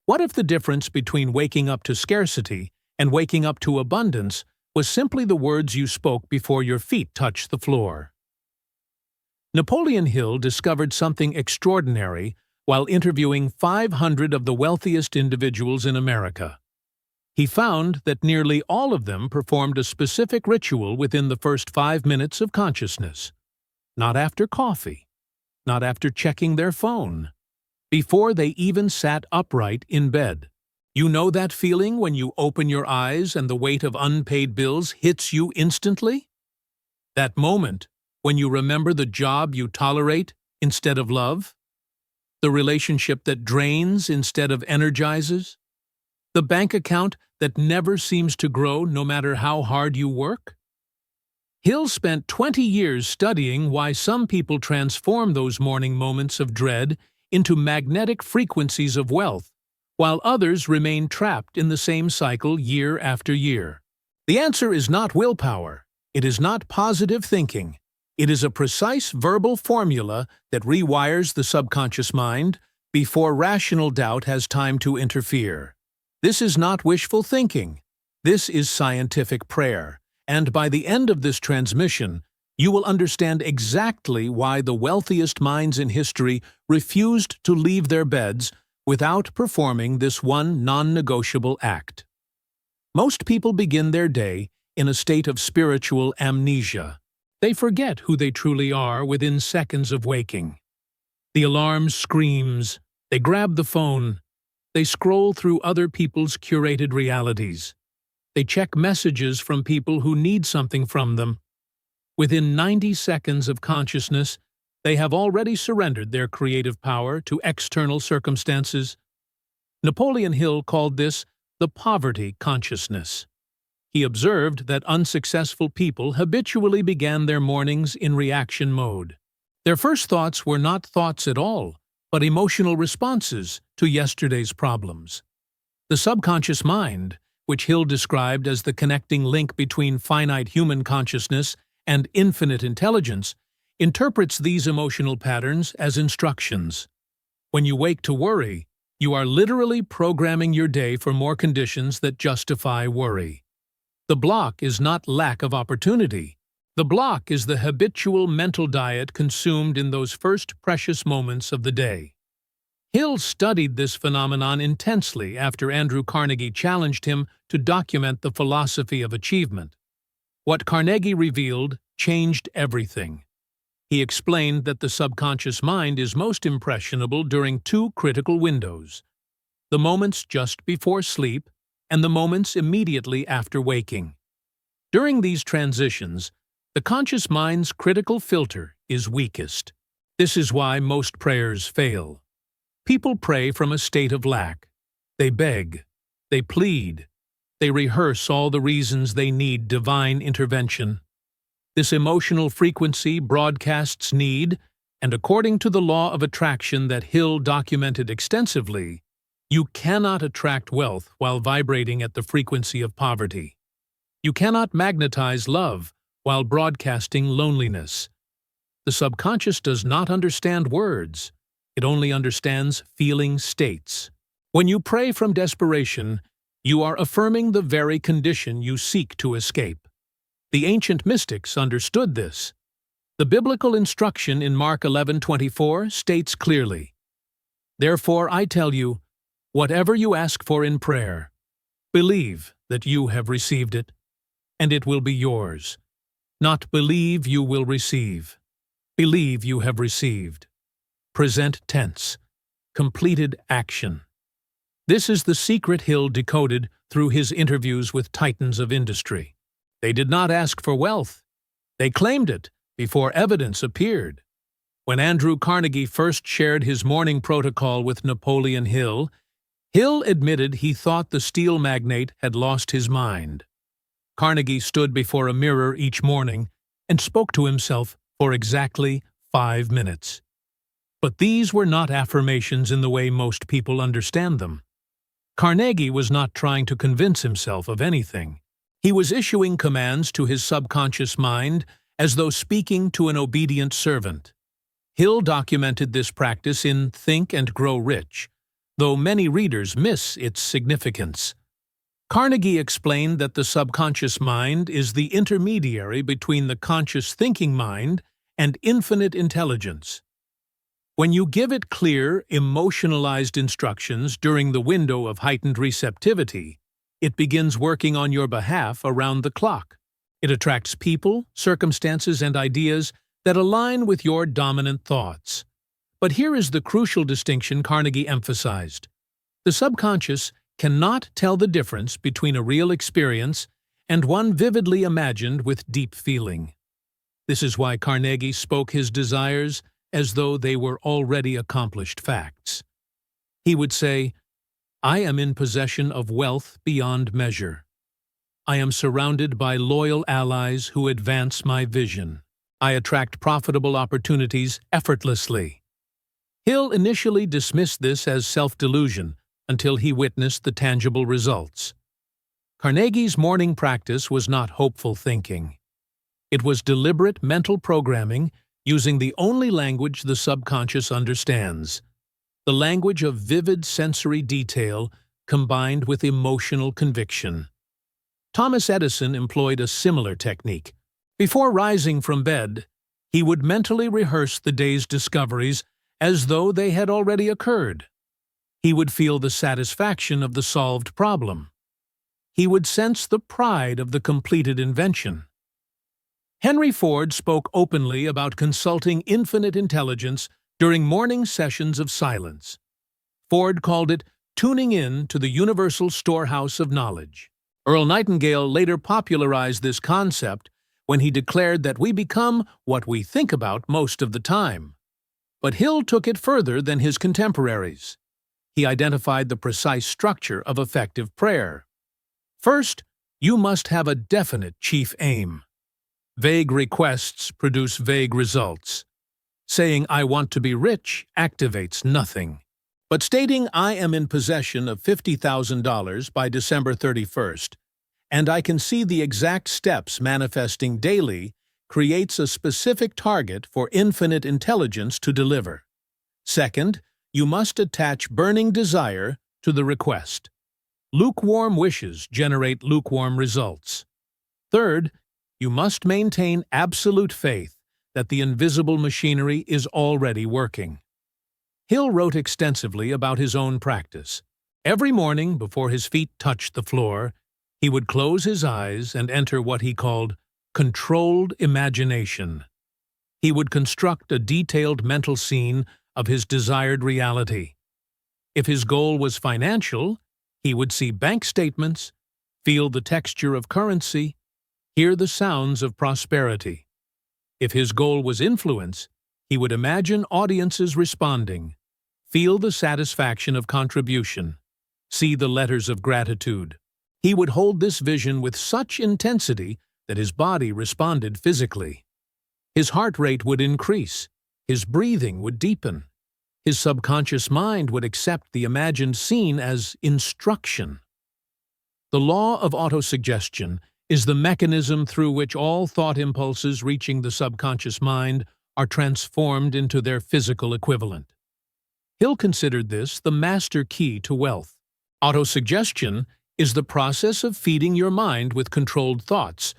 What if the difference between waking up to scarcity and waking up to abundance was simply the words you spoke before your feet touched the floor? Napoleon Hill discovered something extraordinary while interviewing 500 of the wealthiest individuals in America. He found that nearly all of them performed a specific ritual within the first 5 minutes of consciousness. Not after coffee, not after checking their phone, before they even sat upright in bed. You know that feeling when you open your eyes and the weight of unpaid bills hits you instantly? That moment when you remember the job you tolerate instead of love? The relationship that drains instead of energizes? The bank account that never seems to grow no matter how hard you work? Hill spent 20 years studying why some people transform those morning moments of dread into magnetic frequencies of wealth, while others remain trapped in the same cycle year after year. The answer is not willpower. It is not positive thinking. It is a precise verbal formula that rewires the subconscious mind before rational doubt has time to interfere. This is not wishful thinking. This is scientific prayer. And by the end of this transmission, you will understand exactly why the wealthiest minds in history refused to leave their beds without performing this one non-negotiable act. Most people begin their day in a state of spiritual amnesia. They forget who they truly are within seconds of waking. The alarm screams, they grab the phone, they scroll through other people's curated realities. They check messages from people who need something from them. Within 90 seconds of consciousness, they have already surrendered their creative power to external circumstances. Napoleon Hill called this the poverty consciousness. He observed that unsuccessful people habitually began their mornings in reaction mode. Their first thoughts were not thoughts at all, but emotional responses to yesterday's problems. The subconscious mind, which Hill described as the connecting link between finite human consciousness and infinite intelligence, interprets these emotional patterns as instructions. When you wake to worry, you are literally programming your day for more conditions that justify worry. The block is not lack of opportunity. The block is the habitual mental diet consumed in those first precious moments of the day. Hill studied this phenomenon intensely after Andrew Carnegie challenged him to document the philosophy of achievement. What Carnegie revealed changed everything. He explained that the subconscious mind is most impressionable during two critical windows: the moments just before sleep and the moments immediately after waking. During these transitions, the conscious mind's critical filter is weakest. This is why most prayers fail. People pray from a state of lack. They beg, they plead, they rehearse all the reasons they need divine intervention. This emotional frequency broadcasts need, and according to the law of attraction that Hill documented extensively, you cannot attract wealth while vibrating at the frequency of poverty. You cannot magnetize love while broadcasting loneliness. The subconscious does not understand words. It only understands feeling states. When you pray from desperation, you are affirming the very condition you seek to escape. The ancient mystics understood this. The biblical instruction in Mark 11:24 states clearly, "Therefore I tell you, whatever you ask for in prayer, believe that you have received it, and it will be yours. Not believe you will receive. Believe you have received." Present tense. Completed action. This is the secret Hill decoded through his interviews with titans of industry. They did not ask for wealth. They claimed it before evidence appeared. When Andrew Carnegie first shared his morning protocol with Napoleon Hill, Hill admitted he thought the steel magnate had lost his mind. Carnegie stood before a mirror each morning and spoke to himself for exactly 5 minutes. But these were not affirmations in the way most people understand them. Carnegie was not trying to convince himself of anything. He was issuing commands to his subconscious mind as though speaking to an obedient servant. Hill documented this practice in Think and Grow Rich, though many readers miss its significance. Carnegie explained that the subconscious mind is the intermediary between the conscious thinking mind and infinite intelligence. When you give it clear, emotionalized instructions during the window of heightened receptivity, it begins working on your behalf around the clock. It attracts people, circumstances, and ideas that align with your dominant thoughts. But here is the crucial distinction Carnegie emphasized. The subconscious cannot tell the difference between a real experience and one vividly imagined with deep feeling. This is why Carnegie spoke his desires as though they were already accomplished facts. He would say, "I am in possession of wealth beyond measure. I am surrounded by loyal allies who advance my vision. I attract profitable opportunities effortlessly." Hill initially dismissed this as self-delusion until he witnessed the tangible results. Carnegie's morning practice was not hopeful thinking. It was deliberate mental programming using the only language the subconscious understands, the language of vivid sensory detail combined with emotional conviction. Thomas Edison employed a similar technique. Before rising from bed, he would mentally rehearse the day's discoveries as though they had already occurred. He would feel the satisfaction of the solved problem. He would sense the pride of the completed invention. Henry Ford spoke openly about consulting infinite intelligence during morning sessions of silence. Ford called it tuning in to the universal storehouse of knowledge. Earl Nightingale later popularized this concept when he declared that we become what we think about most of the time. But Hill took it further than his contemporaries. He identified the precise structure of effective prayer. First, you must have a definite chief aim. Vague requests produce vague results. Saying, "I want to be rich," activates nothing. But stating, "I am in possession of $50,000 by December 31st, and I can see the exact steps manifesting daily," creates a specific target for infinite intelligence to deliver. Second, you must attach burning desire to the request. Lukewarm wishes generate lukewarm results. Third, you must maintain absolute faith that the invisible machinery is already working. Hill wrote extensively about his own practice. Every morning, before his feet touched the floor, he would close his eyes and enter what he called controlled imagination. He would construct a detailed mental scene of his desired reality. If his goal was financial, he would see bank statements, feel the texture of currency, hear the sounds of prosperity. If his goal was influence, he would imagine audiences responding, feel the satisfaction of contribution, see the letters of gratitude. He would hold this vision with such intensity that his body responded physically. His heart rate would increase, his breathing would deepen. His subconscious mind would accept the imagined scene as instruction. The law of autosuggestion is the mechanism through which all thought impulses reaching the subconscious mind are transformed into their physical equivalent. Hill considered this the master key to wealth. Autosuggestion is the process of feeding your mind with controlled thoughts,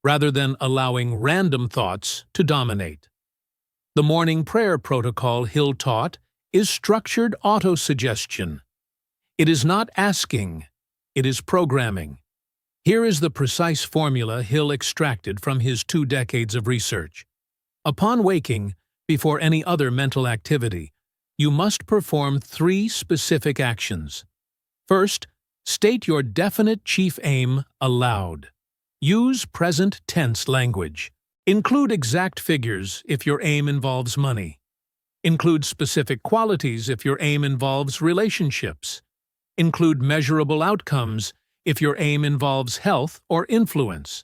rather than allowing random thoughts to dominate. The morning prayer protocol Hill taught is structured autosuggestion. It is not asking, it is programming. Here is the precise formula Hill extracted from his 2 decades of research. Upon waking, before any other mental activity, you must perform 3 specific actions. First, state your definite chief aim aloud. Use present tense language. Include exact figures if your aim involves money. Include specific qualities if your aim involves relationships. Include measurable outcomes if your aim involves health or influence.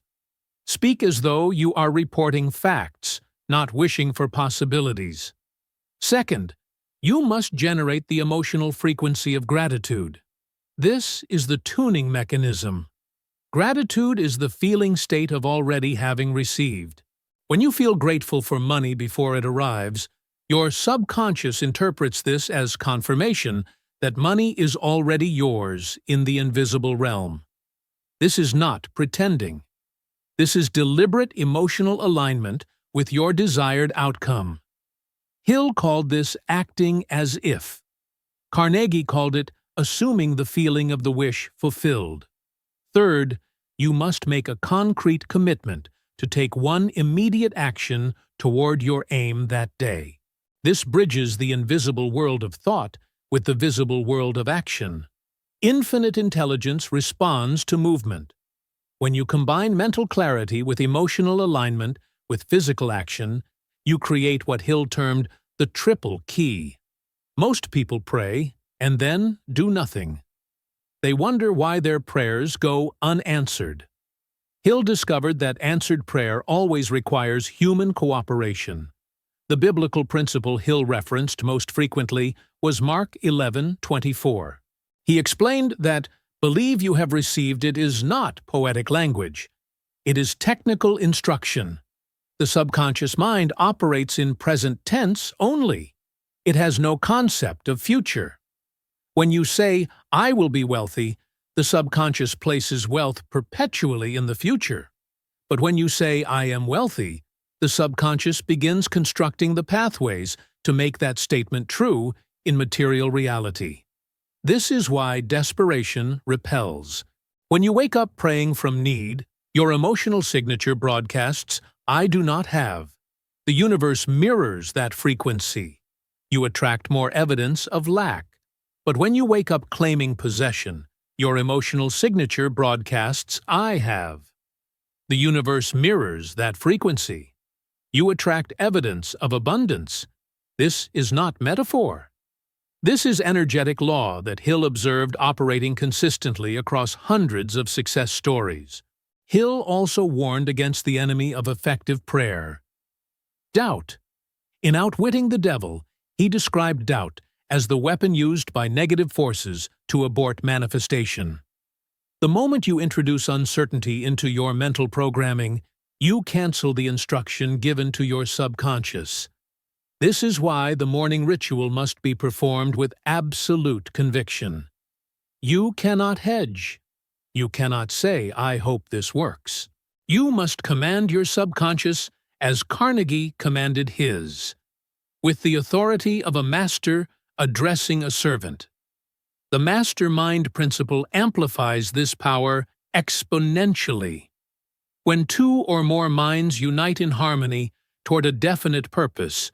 Speak as though you are reporting facts, not wishing for possibilities. Second, you must generate the emotional frequency of gratitude. This is the tuning mechanism. Gratitude is the feeling state of already having received. When you feel grateful for money before it arrives, your subconscious interprets this as confirmation that money is already yours in the invisible realm. This is not pretending. This is deliberate emotional alignment with your desired outcome. Hill called this acting as if. Carnegie called it assuming the feeling of the wish fulfilled. Third, you must make a concrete commitment to take one immediate action toward your aim that day. This bridges the invisible world of thought with the visible world of action. Infinite intelligence responds to movement. When you combine mental clarity with emotional alignment with physical action, you create what Hill termed the triple key. Most people pray and then do nothing. They wonder why their prayers go unanswered. Hill discovered that answered prayer always requires human cooperation. The biblical principle Hill referenced most frequently was Mark 11:24. He explained that believe you have received it is not poetic language. It is technical instruction. The subconscious mind operates in present tense only. It has no concept of future. When you say, I will be wealthy, the subconscious places wealth perpetually in the future. But when you say, I am wealthy, the subconscious begins constructing the pathways to make that statement true in material reality. This is why desperation repels. When you wake up praying from need, your emotional signature broadcasts, I do not have. The universe mirrors that frequency. You attract more evidence of lack. But when you wake up claiming possession, your emotional signature broadcasts, I have. The universe mirrors that frequency. You attract evidence of abundance. This is not metaphor. This is energetic law that Hill observed operating consistently across hundreds of success stories. Hill also warned against the enemy of effective prayer: doubt. In Outwitting the Devil, he described doubt as the weapon used by negative forces to abort manifestation. The moment you introduce uncertainty into your mental programming, you cancel the instruction given to your subconscious. This is why the morning ritual must be performed with absolute conviction. You cannot hedge. You cannot say, I hope this works. You must command your subconscious as Carnegie commanded his, with the authority of a master addressing a servant. The mastermind principle amplifies this power exponentially. When two or more minds unite in harmony toward a definite purpose,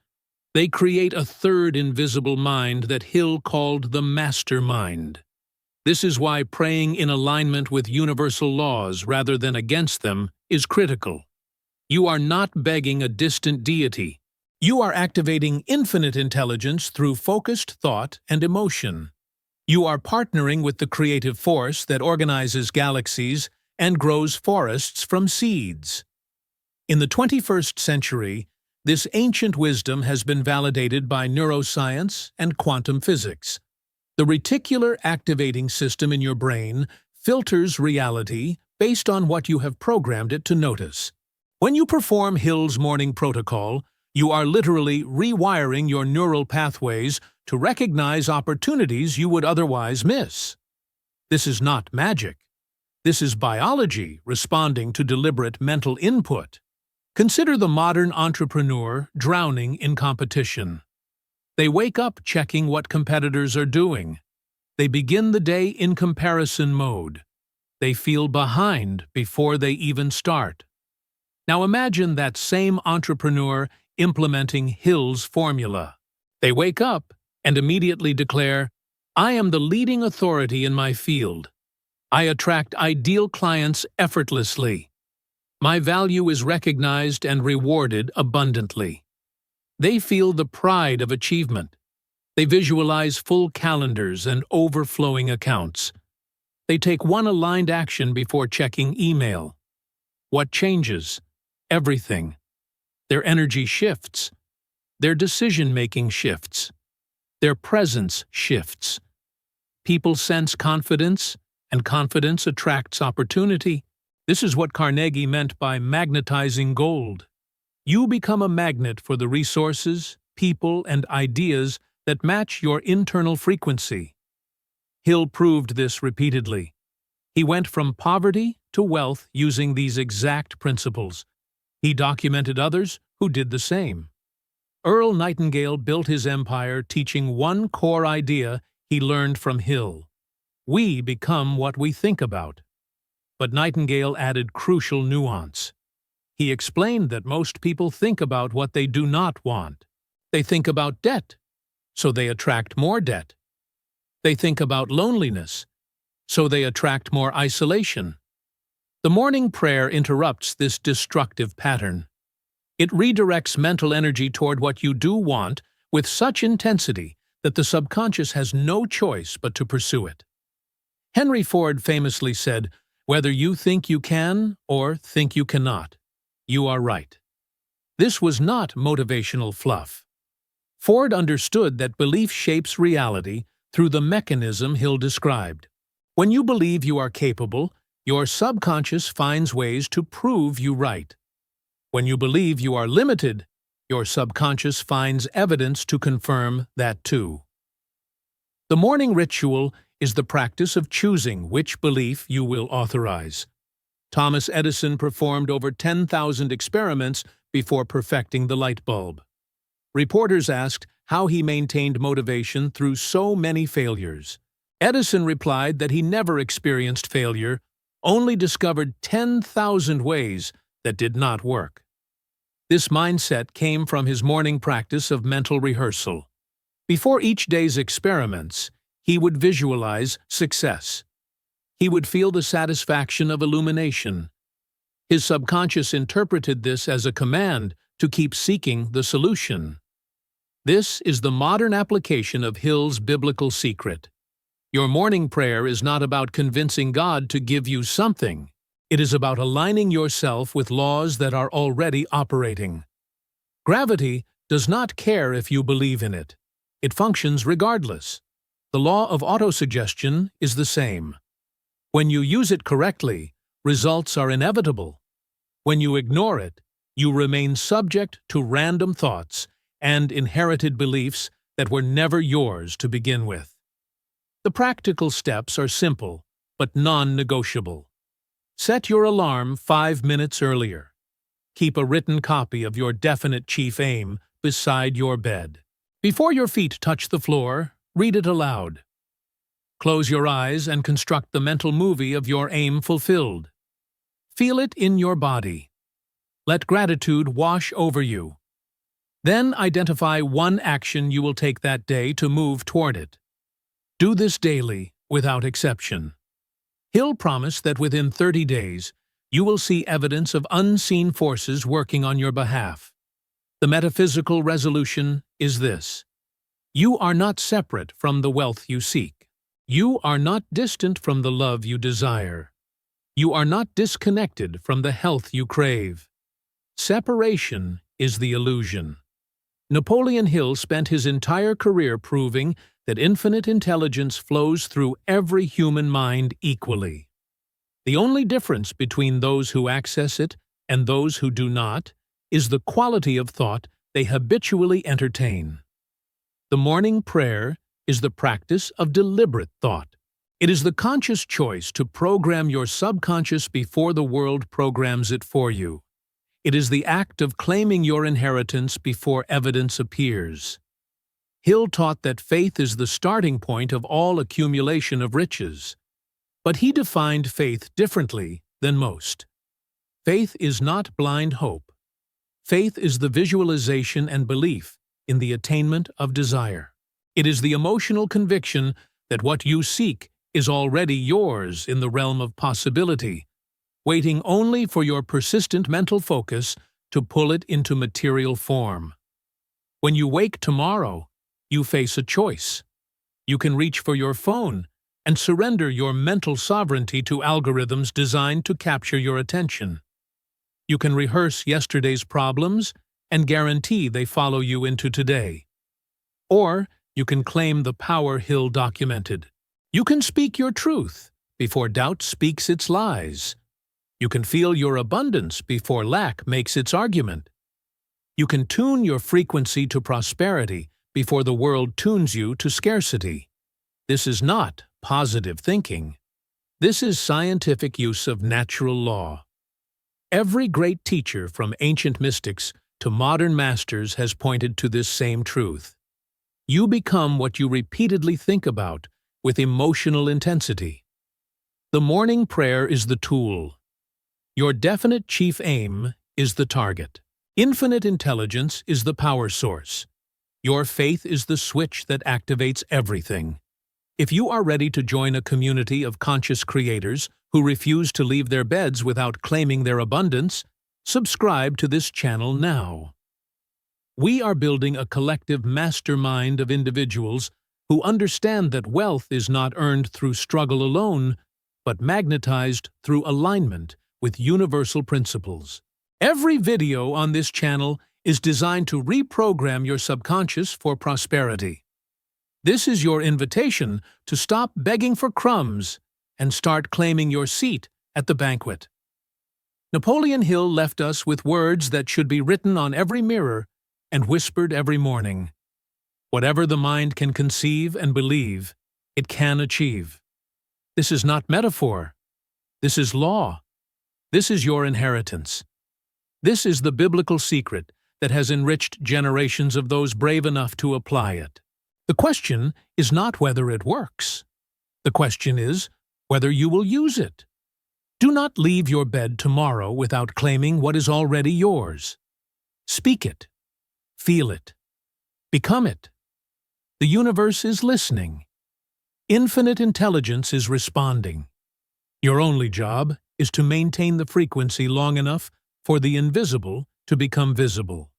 they create a third invisible mind that Hill called the mastermind. This is why praying in alignment with universal laws rather than against them is critical. You are not begging a distant deity. You are activating infinite intelligence through focused thought and emotion. You are partnering with the creative force that organizes galaxies and grows forests from seeds. In the 21st century, this ancient wisdom has been validated by neuroscience and quantum physics. The reticular activating system in your brain filters reality based on what you have programmed it to notice. When you perform Hill's morning protocol, you are literally rewiring your neural pathways to recognize opportunities you would otherwise miss. This is not magic. This is biology responding to deliberate mental input. Consider the modern entrepreneur drowning in competition. They wake up checking what competitors are doing. They begin the day in comparison mode. They feel behind before they even start. Now imagine that same entrepreneur implementing Hill's formula. They wake up and immediately declare, I am the leading authority in my field. I attract ideal clients effortlessly. My value is recognized and rewarded abundantly. They feel the pride of achievement. They visualize full calendars and overflowing accounts. They take one aligned action before checking email. What changes? Everything. Their energy shifts. Their decision-making shifts. Their presence shifts. People sense confidence, and confidence attracts opportunity. This is what Carnegie meant by magnetizing gold. You become a magnet for the resources, people, and ideas that match your internal frequency. Hill proved this repeatedly. He went from poverty to wealth using these exact principles. He documented others who did the same. Earl Nightingale built his empire teaching one core idea he learned from Hill. We become what we think about. But Nightingale added crucial nuance. He explained that most people think about what they do not want. They think about debt, so they attract more debt. They think about loneliness, so they attract more isolation. The morning prayer interrupts this destructive pattern. It redirects mental energy toward what you do want with such intensity that the subconscious has no choice but to pursue it. Henry Ford famously said, "Whether you think you can or think you cannot, you are right." This was not motivational fluff. Ford understood that belief shapes reality through the mechanism Hill described. When you believe you are capable, your subconscious finds ways to prove you right. When you believe you are limited, your subconscious finds evidence to confirm that too. The morning ritual is the practice of choosing which belief you will authorize. Thomas Edison performed over 10,000 experiments before perfecting the light bulb. Reporters asked how he maintained motivation through so many failures. Edison replied that he never experienced failure, only discovered 10,000 ways that did not work. This mindset came from his morning practice of mental rehearsal. Before each day's experiments, he would visualize success. He would feel the satisfaction of illumination. His subconscious interpreted this as a command to keep seeking the solution. This is the modern application of Hill's biblical secret. Your morning prayer is not about convincing God to give you something. It is about aligning yourself with laws that are already operating. Gravity does not care if you believe in it. It functions regardless. The law of autosuggestion is the same. When you use it correctly, results are inevitable. When you ignore it, you remain subject to random thoughts and inherited beliefs that were never yours to begin with. The practical steps are simple, but non-negotiable. Set your alarm 5 minutes earlier. Keep a written copy of your definite chief aim beside your bed. Before your feet touch the floor, read it aloud. Close your eyes and construct the mental movie of your aim fulfilled. Feel it in your body. Let gratitude wash over you. Then identify one action you will take that day to move toward it. Do this daily, without exception. Hill promised that within 30 days, you will see evidence of unseen forces working on your behalf. The metaphysical resolution is this: you are not separate from the wealth you seek. You are not distant from the love you desire. You are not disconnected from the health you crave. Separation is the illusion. Napoleon Hill spent his entire career proving that infinite intelligence flows through every human mind equally. The only difference between those who access it and those who do not is the quality of thought they habitually entertain. The morning prayer is the practice of deliberate thought. It is the conscious choice to program your subconscious before the world programs it for you. It is the act of claiming your inheritance before evidence appears. Hill taught that faith is the starting point of all accumulation of riches. But he defined faith differently than most. Faith is not blind hope. Faith is the visualization and belief in the attainment of desire. It is the emotional conviction that what you seek is already yours in the realm of possibility, waiting only for your persistent mental focus to pull it into material form. When you wake tomorrow, you face a choice. You can reach for your phone and surrender your mental sovereignty to algorithms designed to capture your attention. You can rehearse yesterday's problems and guarantee they follow you into today. Or you can claim the power Hill documented. You can speak your truth before doubt speaks its lies. You can feel your abundance before lack makes its argument. You can tune your frequency to prosperity before the world tunes you to scarcity. This is not positive thinking. This is scientific use of natural law. Every great teacher from ancient mystics to modern masters has pointed to this same truth. You become what you repeatedly think about with emotional intensity. The morning prayer is the tool. Your definite chief aim is the target. Infinite intelligence is the power source. Your faith is the switch that activates everything. If you are ready to join a community of conscious creators who refuse to leave their beds without claiming their abundance, subscribe to this channel now. We are building a collective mastermind of individuals who understand that wealth is not earned through struggle alone, but magnetized through alignment with universal principles. Every video on this channel is designed to reprogram your subconscious for prosperity. This is your invitation to stop begging for crumbs and start claiming your seat at the banquet. Napoleon Hill left us with words that should be written on every mirror and whispered every morning. Whatever the mind can conceive and believe, it can achieve. This is not metaphor. This is law. This is your inheritance. This is the biblical secret that has enriched generations of those brave enough to apply it. The question is not whether it works. The question is whether you will use it. Do not leave your bed tomorrow without claiming what is already yours. Speak it. Feel it. Become it. The universe is listening. Infinite intelligence is responding. Your only job is to maintain the frequency long enough for the invisible to become visible.